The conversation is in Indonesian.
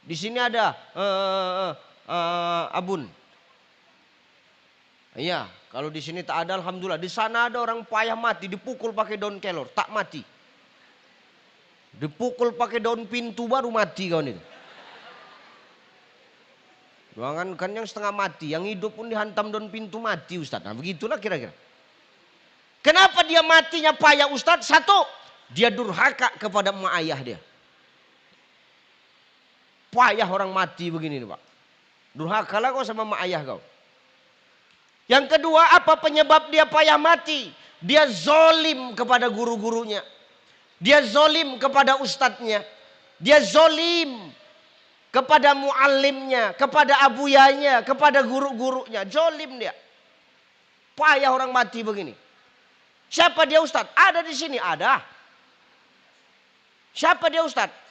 Di sini ada Abun. Iya, kalau di sini tak ada alhamdulillah. Di sana ada orang payah mati, dipukul pakai daun kelor, tak mati. Dipukul pakai daun pintu baru mati kawan itu. Jangan kan yang setengah mati, yang hidup pun dihantam daun pintu mati Ustaz. Nah begitulah kira-kira. Kenapa dia matinya payah Ustaz? Satu, dia durhaka kepada emak ayah dia. Payah orang mati begini nih Pak. Durhakalah kau sama emak ayah kau. Yang kedua, apa penyebab dia payah mati? Dia zolim kepada guru-gurunya. Dia zolim kepada ustadznya. Dia zolim kepada muallimnya, kepada abuyanya, kepada guru-gurunya. Zolim dia. Payah orang mati begini. Siapa dia Ustadz? Ada di sini, ada. Siapa dia Ustadz?